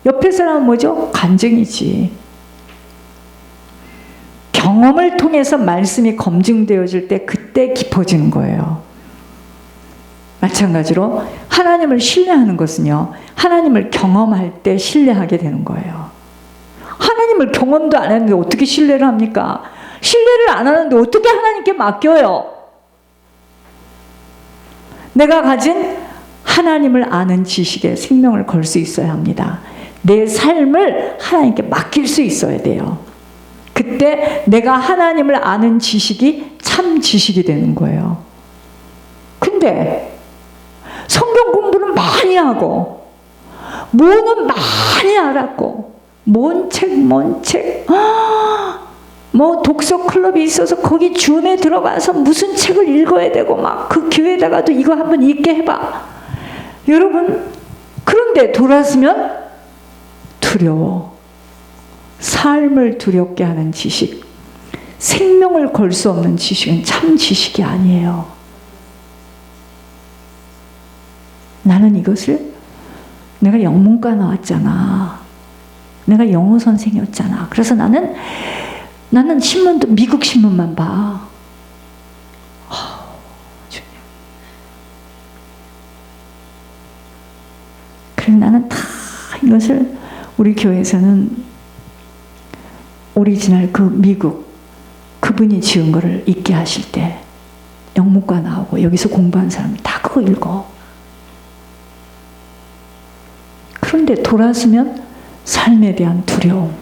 옆에 사람은 뭐죠? 간증이지. 경험을 통해서 말씀이 검증되어질 때 그때 깊어지는 거예요. 마찬가지로 하나님을 신뢰하는 것은요, 하나님을 경험할 때 신뢰하게 되는 거예요. 하나님을 경험도 안 했는데 어떻게 신뢰를 합니까? 신뢰를 안 하는데 어떻게 하나님께 맡겨요? 내가 가진 하나님을 아는 지식에 생명을 걸 수 있어야 합니다. 내 삶을 하나님께 맡길 수 있어야 돼요. 그때 내가 하나님을 아는 지식이 참 지식이 되는 거예요. 근데 성경 공부는 많이 하고 뭐는 많이 알았고 뭔 책 뭐 독서 클럽이 있어서 거기 줌에 들어가서 무슨 책을 읽어야 되고 막 그 교회에다가도 이거 한번 읽게 해봐. 여러분, 그런데 돌아서면 두려워. 삶을 두렵게 하는 지식, 생명을 걸 수 없는 지식은 참 지식이 아니에요. 나는 이것을, 내가 영문과 나왔잖아, 내가 영어 선생이었잖아, 그래서 나는 신문도 미국 신문만 봐. 그래서 나는 다 이것을, 우리 교회에서는 오리지널 그 미국 그분이 지은 거를 읽게 하실 때 영문과 나오고 여기서 공부한 사람이 다 그거 읽어. 그런데 돌아서면 삶에 대한 두려움,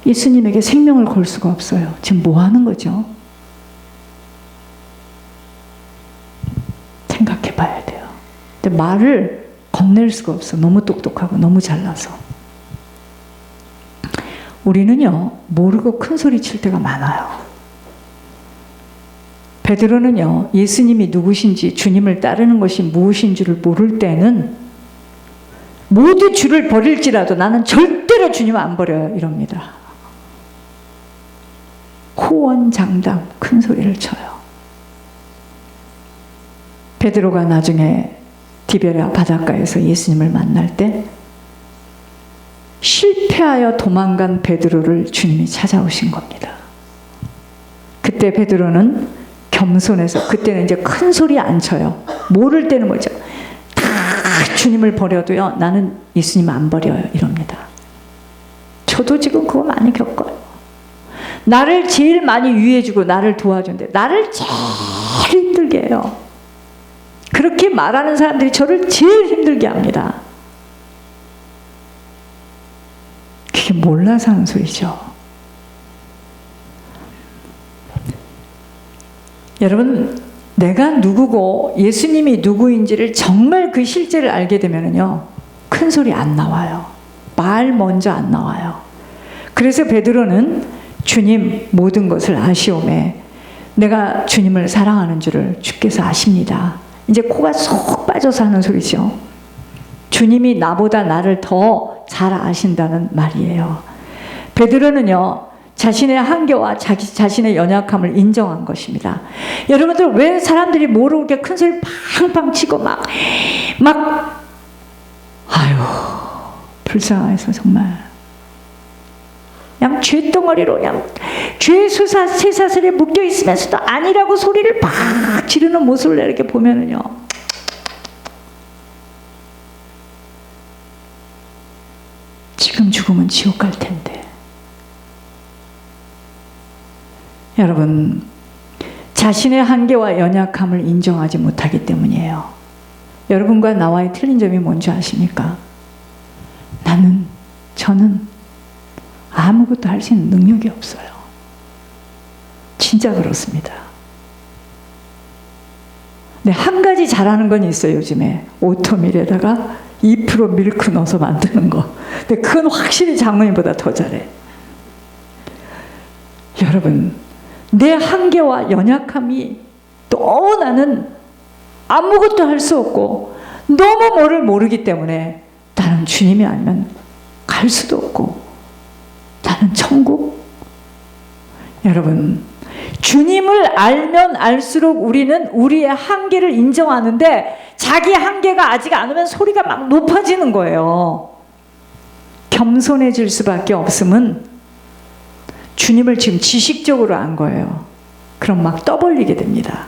예수님에게 생명을 걸 수가 없어요. 지금 뭐 하는 거죠? 생각해 봐야 돼요. 근데 말을 건넬 수가 없어. 너무 똑똑하고 너무 잘나서. 우리는요, 모르고 큰 소리 칠 때가 많아요. 베드로는요, 예수님이 누구신지, 주님을 따르는 것이 무엇인 줄을 모를 때는 모두 주를 버릴지라도 나는 절대로 주님 안 버려요, 이럽니다. 호언장담 큰 소리를 쳐요. 베드로가 나중에 디베랴 바닷가에서 예수님을 만날 때 실패하여 도망간 베드로를 주님이 찾아오신 겁니다. 그때 베드로는 겸손해서, 그때는 이제 큰 소리 안 쳐요. 모를 때는 뭐죠? 다 주님을 버려도요, 나는 예수님 안 버려요, 이럽니다. 저도 지금 그거 많이 겪어요. 나를 제일 많이 위해주고 나를 도와준대. 나를 제일 힘들게 해요. 그렇게 말하는 사람들이 저를 제일 힘들게 합니다. 그게 몰라서 하는 소리죠. 여러분, 내가 누구고 예수님이 누구인지를 정말 그 실제를 알게 되면요, 큰 소리 안 나와요. 말 먼저 안 나와요. 그래서 베드로는 주님 모든 것을 아시오매 내가 주님을 사랑하는 줄을 주께서 아십니다. 이제 코가 쏙 빠져서 하는 소리죠. 주님이 나보다 나를 더 잘 아신다는 말이에요. 베드로는요, 자신의 한계와 자신의 연약함을 인정한 것입니다. 여러분들, 왜 사람들이 모르고 이렇게 큰 소리 팡팡 치고 막 아유, 불쌍해서 정말 그냥 죄덩어리로 그냥 죄 쇠사슬에 묶여 있으면서도 아니라고 소리를 막 지르는 모습을 이렇게 보면은요, 지금 죽으면 지옥 갈 텐데. 여러분, 자신의 한계와 연약함을 인정하지 못하기 때문이에요. 여러분과 나와의 틀린 점이 뭔지 아십니까? 저는 아무것도 할 수 있는 능력이 없어요. 진짜 그렇습니다. 네, 한 가지 잘하는 건 있어요. 요즘에 오토밀에다가 2% 밀크 넣어서 만드는 거. 근데 그건 확실히 장모님보다 더 잘해. 여러분, 내 한계와 연약함이 너무, 나는 아무것도 할 수 없고 너무 뭐를 모르기 때문에 나는 주님이 아니면 갈 수도 없고 나는 천국. 여러분, 주님을 알면 알수록 우리는 우리의 한계를 인정하는데 자기 한계가 아직 안 오면 소리가 막 높아지는 거예요. 겸손해질 수밖에 없음은 주님을 지금 지식적으로 안 거예요. 그럼 막 떠벌리게 됩니다.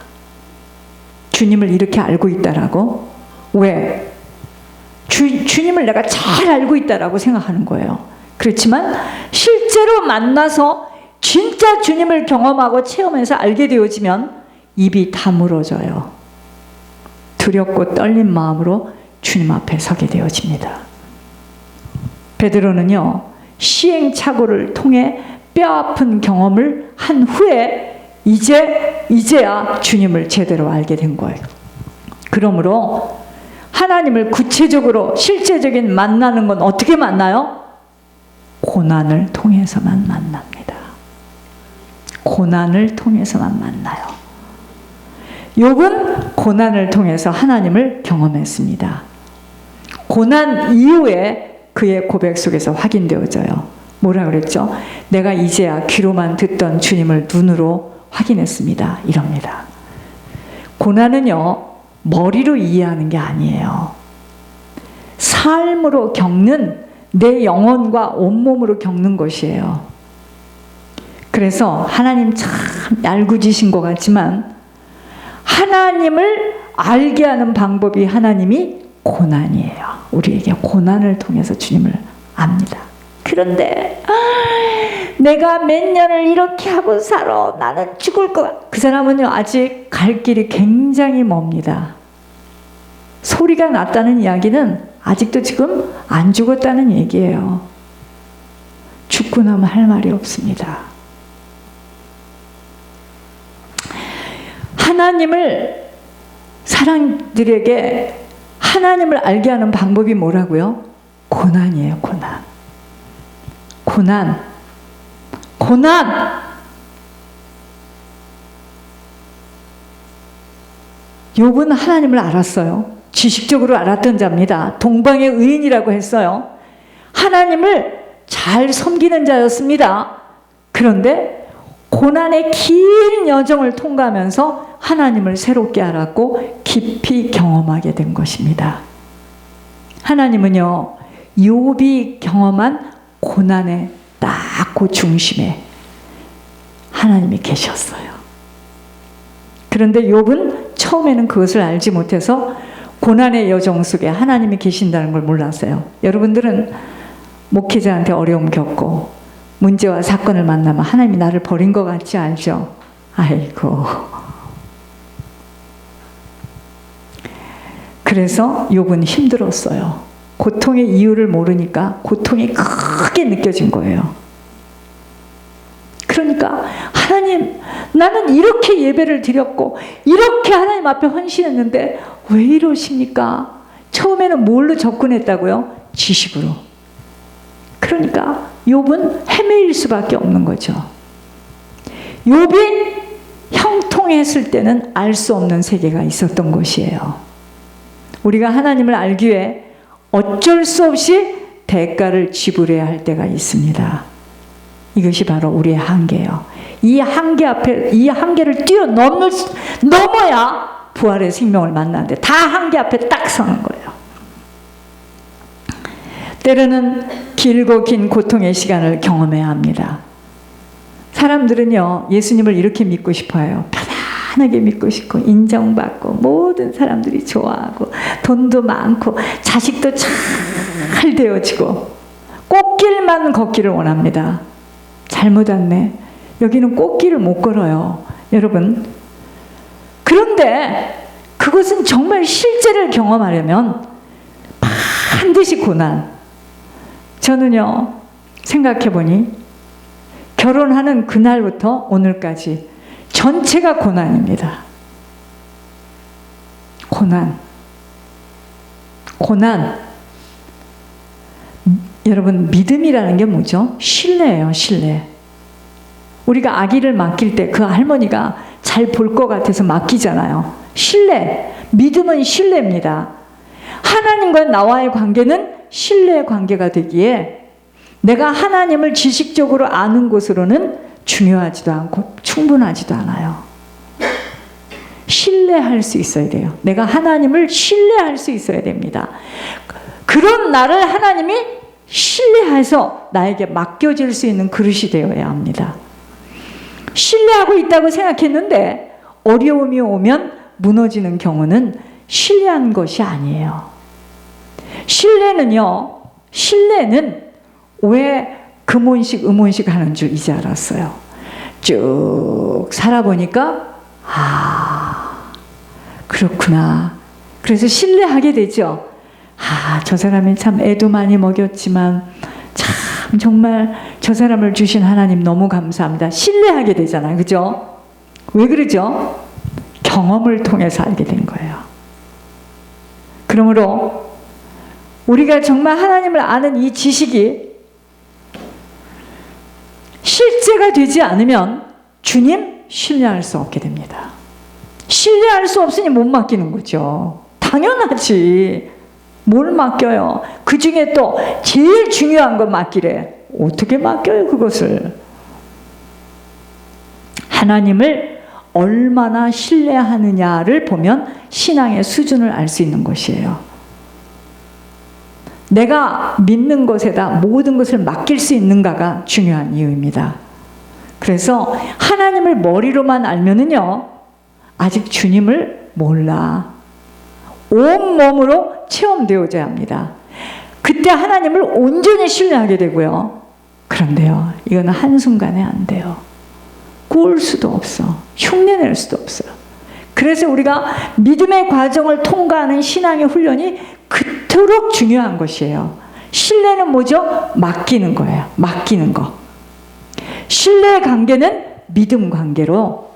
주님을 이렇게 알고 있다라고? 왜? 주님을 내가 잘 알고 있다라고 생각하는 거예요. 그렇지만 실제로 만나서 진짜 주님을 경험하고 체험해서 알게 되어지면 입이 다물어져요. 두렵고 떨린 마음으로 주님 앞에 서게 되어집니다. 베드로는요, 시행착오를 통해 뼈아픈 경험을 한 후에 이제야 주님을 제대로 알게 된 거예요. 그러므로 하나님을 구체적으로 실제적인 만나는 건 어떻게 만나요? 고난을 통해서만 만납니다. 고난을 통해서만 만나요. 욥은 고난을 통해서 하나님을 경험했습니다. 고난 이후에 그의 고백 속에서 확인되어져요. 뭐라 그랬죠? 내가 이제야 귀로만 듣던 주님을 눈으로 확인했습니다. 이럽니다. 고난은요, 머리로 이해하는 게 아니에요. 삶으로 겪는, 내 영혼과 온몸으로 겪는 것이에요. 그래서 하나님 참 얄궂으신 것 같지만 하나님을 알게 하는 방법이 하나님이 고난이에요. 우리에게 고난을 통해서 주님을 압니다. 그런데 내가 몇 년을 이렇게 하고 살아. 나는 죽을 것 같아. 그 사람은요, 아직 갈 길이 굉장히 멉니다. 소리가 났다는 이야기는 아직도 지금 안 죽었다는 얘기예요. 죽고 나면 할 말이 없습니다. 하나님을, 사람들에게 하나님을 알게 하는 방법이 뭐라고요? 고난이에요. 고난. 고난. 고난. 욥은 하나님을 알았어요. 지식적으로 알았던 자입니다. 동방의 의인이라고 했어요. 하나님을 잘 섬기는 자였습니다. 그런데 고난의 긴 여정을 통과하면서 하나님을 새롭게 알았고 깊이 경험하게 된 것입니다. 하나님은요, 욥이 경험한 고난의 딱 그 중심에 하나님이 계셨어요. 그런데 욥은 처음에는 그것을 알지 못해서 고난의 여정 속에 하나님이 계신다는 걸 몰랐어요. 여러분들은 목회자한테 어려움 겪고 문제와 사건을 만나면 하나님이 나를 버린 것 같지 않죠? 아이고. 그래서 욥은 힘들었어요. 고통의 이유를 모르니까 고통이 크게 느껴진 거예요. 그러니까 하나님, 나는 이렇게 예배를 드렸고 이렇게 하나님 앞에 헌신했는데 왜 이러십니까? 처음에는 뭘로 접근했다고요? 지식으로. 그러니까 욥은 헤매일 수밖에 없는 거죠. 욥이 형통했을 때는 알 수 없는 세계가 있었던 것이에요. 우리가 하나님을 알기 위해 어쩔 수 없이 대가를 지불해야 할 때가 있습니다. 이것이 바로 우리의 한계예요. 이 한계 앞에, 이 한계를 넘어야 부활의 생명을 만나는데 다 한계 앞에 딱 서는 거예요. 때로는 길고 긴 고통의 시간을 경험해야 합니다. 사람들은요, 예수님을 이렇게 믿고 싶어요. 편안하게 믿고 싶고 인정받고 모든 사람들이 좋아하고 돈도 많고 자식도 잘 되어지고 꽃길만 걷기를 원합니다. 잘못 왔네. 여기는 꽃길을 못 걸어요. 여러분. 그런데 그것은 정말 실제를 경험하려면 반드시 고난. 저는요, 생각해보니 결혼하는 그날부터 오늘까지 전체가 고난입니다. 고난. 고난. 여러분, 믿음이라는 게 뭐죠? 신뢰예요, 신뢰. 우리가 아기를 맡길 때 그 할머니가 잘 볼 것 같아서 맡기잖아요. 신뢰. 믿음은 신뢰입니다. 하나님과 나와의 관계는 신뢰의 관계가 되기에 내가 하나님을 지식적으로 아는 곳으로는 중요하지도 않고 충분하지도 않아요. 신뢰할 수 있어야 돼요. 내가 하나님을 신뢰할 수 있어야 됩니다. 그런 나를 하나님이 신뢰해서 나에게 맡겨질 수 있는 그릇이 되어야 합니다. 신뢰하고 있다고 생각했는데 어려움이 오면 무너지는 경우는 신뢰한 것이 아니에요. 신뢰는 왜 금혼식, 음혼식 하는 줄 이제 알았어요. 쭉 살아보니까 그렇구나. 그래서 신뢰하게 되죠. 저 사람이 참 애도 많이 먹였지만 참 정말 저 사람을 주신 하나님 너무 감사합니다. 신뢰하게 되잖아요. 그죠? 왜 그러죠? 경험을 통해서 알게 된 거예요. 그러므로 우리가 정말 하나님을 아는 이 지식이 실제가 되지 않으면 주님 신뢰할 수 없게 됩니다. 신뢰할 수 없으니 못 맡기는 거죠. 당연하지. 뭘 맡겨요? 그 중에 또 제일 중요한 거 맡기래. 어떻게 맡겨요, 그것을? 하나님을 얼마나 신뢰하느냐를 보면 신앙의 수준을 알 수 있는 것이에요. 내가 믿는 것에다 모든 것을 맡길 수 있는가가 중요한 이유입니다. 그래서 하나님을 머리로만 알면은요, 아직 주님을 몰라. 온몸으로 체험되어져야 합니다. 그때 하나님을 온전히 신뢰하게 되고요. 그런데요, 이거는 한순간에 안 돼요. 꾸을 수도 없어. 흉내낼 수도 없어요. 그래서 우리가 믿음의 과정을 통과하는 신앙의 훈련이 그토록 중요한 것이에요. 신뢰는 뭐죠? 맡기는 거예요. 맡기는 거. 신뢰의 관계는 믿음 관계로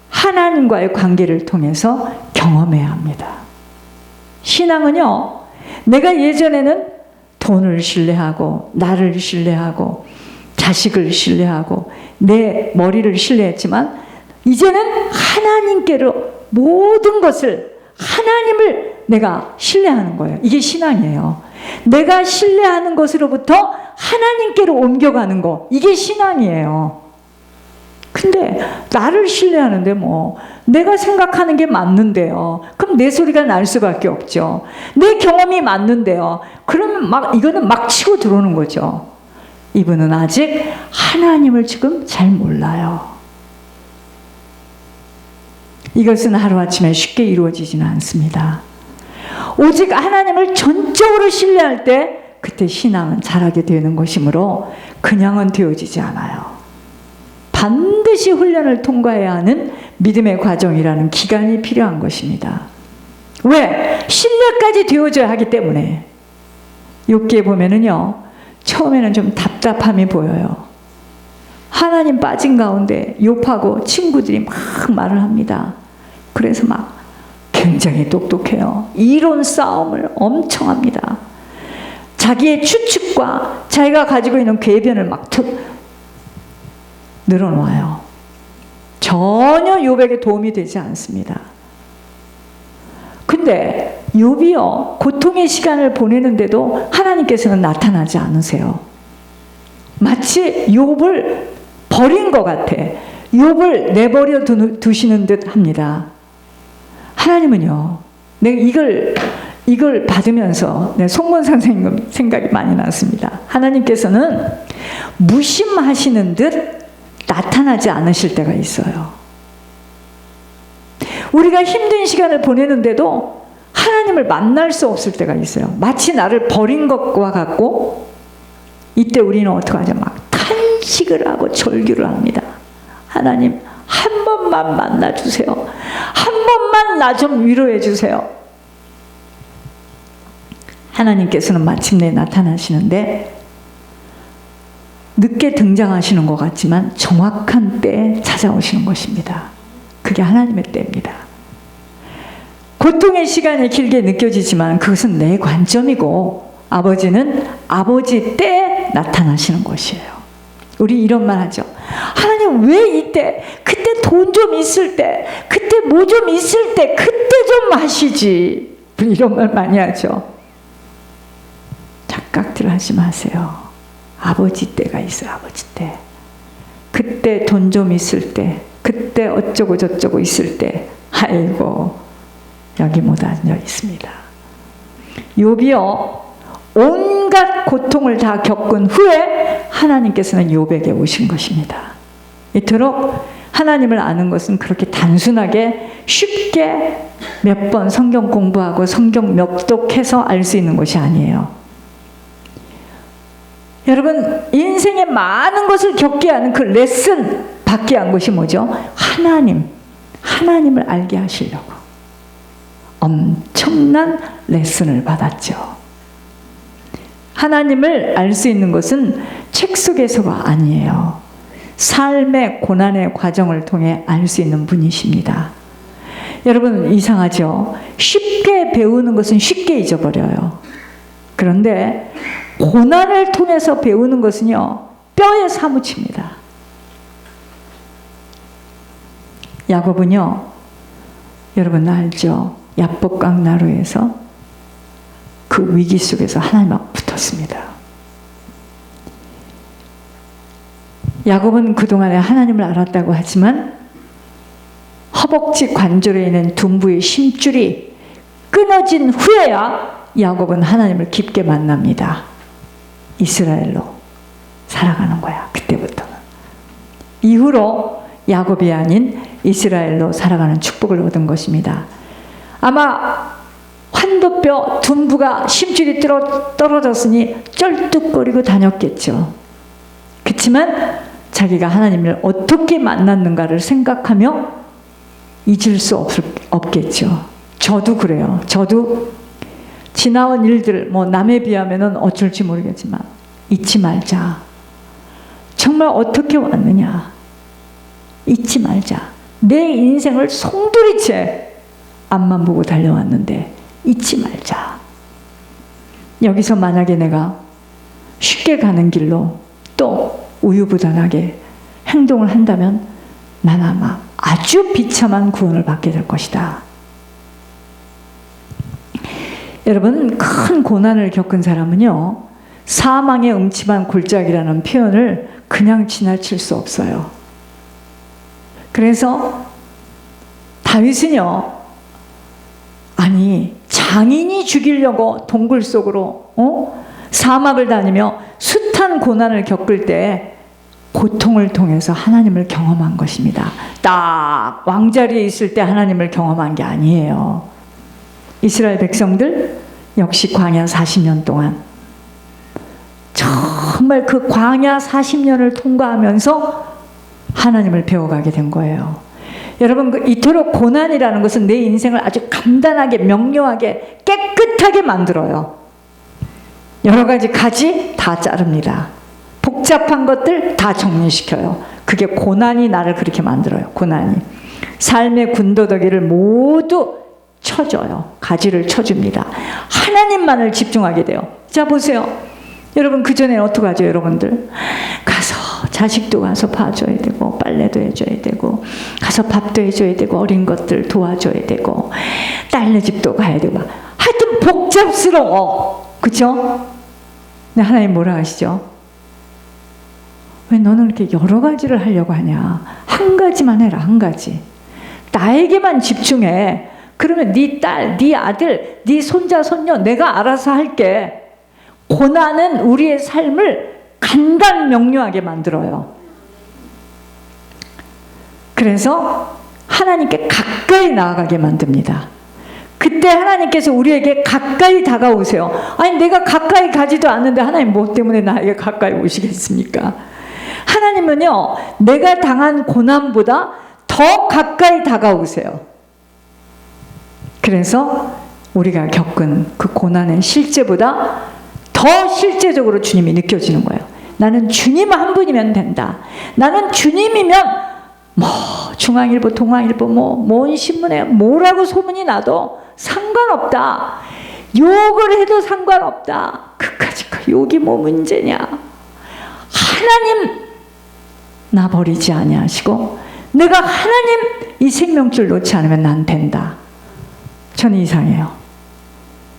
하나님과의 관계를 통해서 경험해야 합니다. 신앙은요, 내가 예전에는 돈을 신뢰하고 나를 신뢰하고 자식을 신뢰하고 내 머리를 신뢰했지만 이제는 하나님께로 모든 것을, 하나님을 내가 신뢰하는 거예요. 이게 신앙이에요. 내가 신뢰하는 것으로부터 하나님께로 옮겨가는 거, 이게 신앙이에요. 근데 나를 신뢰하는데 뭐 내가 생각하는 게 맞는데요. 그럼 내 소리가 날 수밖에 없죠. 내 경험이 맞는데요. 그러면 이거는 막 치고 들어오는 거죠. 이분은 아직 하나님을 지금 잘 몰라요. 이것은 하루아침에 쉽게 이루어지지는 않습니다. 오직 하나님을 전적으로 신뢰할 때 그때 신앙은 자라게 되는 것이므로 그냥은 되어지지 않아요. 반드시 훈련을 통과해야 하는 믿음의 과정이라는 기간이 필요한 것입니다. 왜? 신뢰까지 되어져야 하기 때문에. 욥기에 보면은요, 처음에는 좀 답답함이 보여요. 하나님 빠진 가운데 욥하고 친구들이 막 말을 합니다. 그래서 막 굉장히 똑똑해요. 이론 싸움을 엄청 합니다. 자기의 추측과 자기가 가지고 있는 궤변을 막 늘어놓아요. 전혀 욥에게 도움이 되지 않습니다. 근데 욥이요, 고통의 시간을 보내는데도 하나님께서는 나타나지 않으세요. 마치 욥을 버린 것 같아. 욥을 내버려 두시는 듯 합니다. 하나님은요, 내가 이걸 받으면서 송문 선생님 생각이 많이 났습니다. 하나님께서는 무심하시는 듯 나타나지 않으실 때가 있어요. 우리가 힘든 시간을 보내는데도 하나님을 만날 수 없을 때가 있어요. 마치 나를 버린 것과 같고, 이때 우리는 어떻게 하죠? 막 탄식을 하고 절규를 합니다. 하나님, 한 번만 만나주세요. 한 번만 나 좀 위로해 주세요. 하나님께서는 마침내 나타나시는데 늦게 등장하시는 것 같지만 정확한 때에 찾아오시는 것입니다. 그게 하나님의 때입니다. 고통의 시간이 길게 느껴지지만 그것은 내 관점이고, 아버지는 아버지 때에 나타나시는 것이에요. 우리 이런 말 하죠. 하나님, 왜 이때? 그때 돈 좀 있을 때, 그때 뭐 좀 있을 때, 그때 좀 하시지. 이런 말 많이 하죠. 착각들 하지 마세요. 아버지 때가 있어요. 아버지 때. 그때 돈 좀 있을 때, 그때 어쩌고 저쩌고 있을 때, 아이고 여기 못 앉아 있습니다. 욥이요, 온갖 고통을 다 겪은 후에 하나님께서는 욥에게 오신 것입니다. 이토록 하나님을 아는 것은 그렇게 단순하게 쉽게 몇 번 성경 공부하고 성경 몇독해서 알 수 있는 것이 아니에요. 여러분, 인생의 많은 것을 겪게 하는 그 레슨 받게 한 것이 뭐죠? 하나님을 알게 하시려고 엄청난 레슨을 받았죠. 하나님을 알 수 있는 것은 책 속에서가 아니에요. 삶의 고난의 과정을 통해 알 수 있는 분이십니다. 여러분, 이상하죠? 쉽게 배우는 것은 쉽게 잊어버려요. 그런데 고난을 통해서 배우는 것은요, 뼈에 사무칩니다. 야곱은요, 여러분 알죠? 야복강나루에서 그 위기 속에서 하나님하고 붙었습니다. 야곱은 그동안에 하나님을 알았다고 하지만 허벅지 관절에 있는 둔부의 심줄이 끊어진 후에야 야곱은 하나님을 깊게 만납니다. 이스라엘로 살아가는 거야, 그때부터는. 이후로 야곱이 아닌 이스라엘로 살아가는 축복을 얻은 것입니다. 아마 환도뼈 둔부가 심줄이 떨어졌으니 쩔뚝거리고 다녔겠죠. 그렇지만 자기가 하나님을 어떻게 만났는가를 생각하며 잊을 수 없겠죠. 저도 그래요. 저도 지나온 일들, 남에 비하면 어쩔지 모르겠지만 잊지 말자. 정말 어떻게 왔느냐. 잊지 말자. 내 인생을 송두리째 앞만 보고 달려왔는데 잊지 말자. 여기서 만약에 내가 쉽게 가는 길로 또 우유부단하게 행동을 한다면 난 아마 아주 비참한 구원을 받게 될 것이다. 여러분, 큰 고난을 겪은 사람은요, 사망의 음침한 골짜기라는 표현을 그냥 지나칠 수 없어요. 그래서 다윗은요, 아니 장인이 죽이려고 동굴 속으로 사막을 다니며 숱한 고난을 겪을 때 고통을 통해서 하나님을 경험한 것입니다. 딱 왕자리에 있을 때 하나님을 경험한 게 아니에요. 이스라엘 백성들 역시 광야 40년 동안 정말 그 광야 40년을 통과하면서 하나님을 배워가게 된 거예요. 여러분, 이토록 고난이라는 것은 내 인생을 아주 간단하게, 명료하게, 깨끗하게 만들어요. 여러 가지 가지 다 자릅니다. 복잡한 것들 다 정리시켜요. 그게 고난이 나를 그렇게 만들어요. 고난이. 삶의 군더더기를 모두 쳐줘요. 가지를 쳐줍니다. 하나님만을 집중하게 돼요. 자, 보세요. 여러분, 그전에 어떻게 하죠, 여러분들? 가서 자식도 가서 봐줘야 되고, 빨래도 해줘야 되고, 가서 밥도 해줘야 되고, 어린 것들 도와줘야 되고, 딸네 집도 가야 되고, 하여튼 복잡스러워. 그쵸? 근데 하나님 뭐라 하시죠? 왜 너는 이렇게 여러 가지를 하려고 하냐? 한 가지만 해라, 한 가지. 나에게만 집중해. 그러면 네 딸, 네 아들, 네 손자, 손녀 내가 알아서 할게. 고난은 우리의 삶을 간단명료하게 만들어요. 그래서 하나님께 가까이 나아가게 만듭니다. 그때 하나님께서 우리에게 가까이 다가오세요. 아니, 내가 가까이 가지도 않는데 하나님 뭐 때문에 나에게 가까이 오시겠습니까? 하나님은요, 내가 당한 고난보다 더 가까이 다가오세요. 그래서 우리가 겪은 그 고난의 실제보다 더 실제적으로 주님이 느껴지는 거예요. 나는 주님 한 분이면 된다. 나는 주님이면 중앙일보, 동아일보, 뭔 신문에 뭐라고 소문이 나도 상관없다. 욕을 해도 상관없다. 그까짓 욕이 뭐 문제냐. 하나님 나 버리지 아니하시고 내가 하나님 이 생명줄 놓지 않으면 난 된다. 저는 이상해요.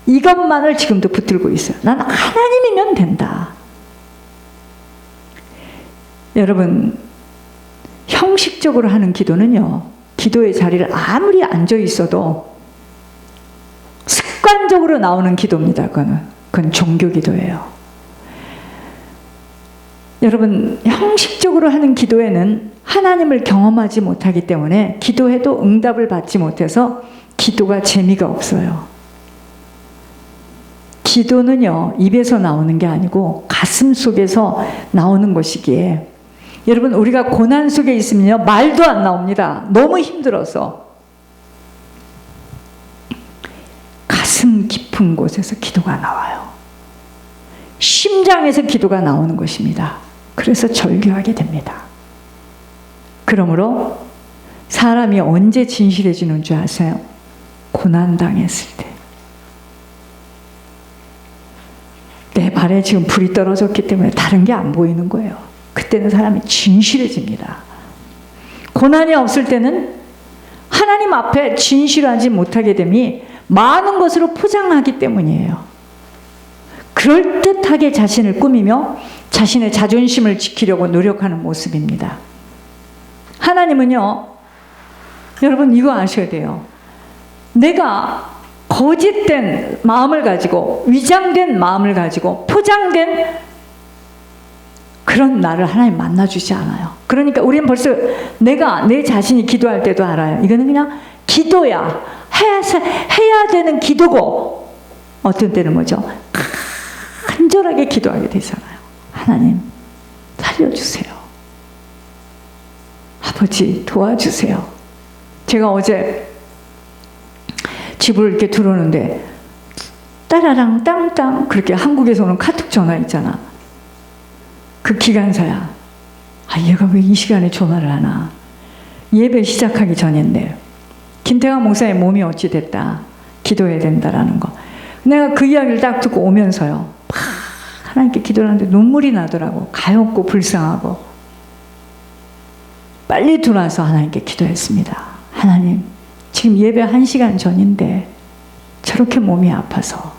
이것만을 지금도 붙들고 있어요. 난 하나님이면 된다. 여러분, 형식적으로 하는 기도는요, 기도의 자리를 아무리 앉아 있어도 습관적으로 나오는 기도입니다. 그건 종교 기도예요. 여러분, 형식적으로 하는 기도에는 하나님을 경험하지 못하기 때문에 기도해도 응답을 받지 못해서 기도가 재미가 없어요. 기도는요, 입에서 나오는 게 아니고 가슴 속에서 나오는 것이기에, 여러분, 우리가 고난 속에 있으면요, 말도 안 나옵니다. 너무 힘들어서. 가슴 깊은 곳에서 기도가 나와요. 심장에서 기도가 나오는 것입니다. 그래서 절규하게 됩니다. 그러므로 사람이 언제 진실해지는 줄 아세요? 고난당했을 때. 내 발에 지금 불이 떨어졌기 때문에 다른 게 안 보이는 거예요. 그때는 사람이 진실해집니다. 고난이 없을 때는 하나님 앞에 진실하지 못하게 됨이 많은 것으로 포장하기 때문이에요. 그럴듯하게 자신을 꾸미며 자신의 자존심을 지키려고 노력하는 모습입니다. 하나님은요, 여러분 이거 아셔야 돼요. 내가 거짓된 마음을 가지고, 위장된 마음을 가지고, 포장된 그런 나를 하나님 만나주지 않아요. 그러니까 우리는 벌써 내가 내 자신이 기도할 때도 알아요. 이거는 그냥 기도야. 해야 되는 기도고, 어떤 때는 뭐죠? 간절하게 기도하게 되잖아요. 하나님 살려주세요. 아버지 도와주세요. 제가 어제 집을 이렇게 들어오는데 따라랑 땅땅 그렇게 한국에서 오는 카톡 전화 있잖아. 그 기관사야. 아, 얘가 왜 이 시간에 전화를 하나. 예배 시작하기 전인데 김태환 목사의 몸이 어찌 됐다, 기도해야 된다라는 거. 내가 그 이야기를 딱 듣고 오면서요, 하나님께 기도를 하는데 눈물이 나더라고. 가엾고 불쌍하고. 빨리 들어와서 하나님께 기도했습니다. 하나님, 지금 예배 1시간 전인데 저렇게 몸이 아파서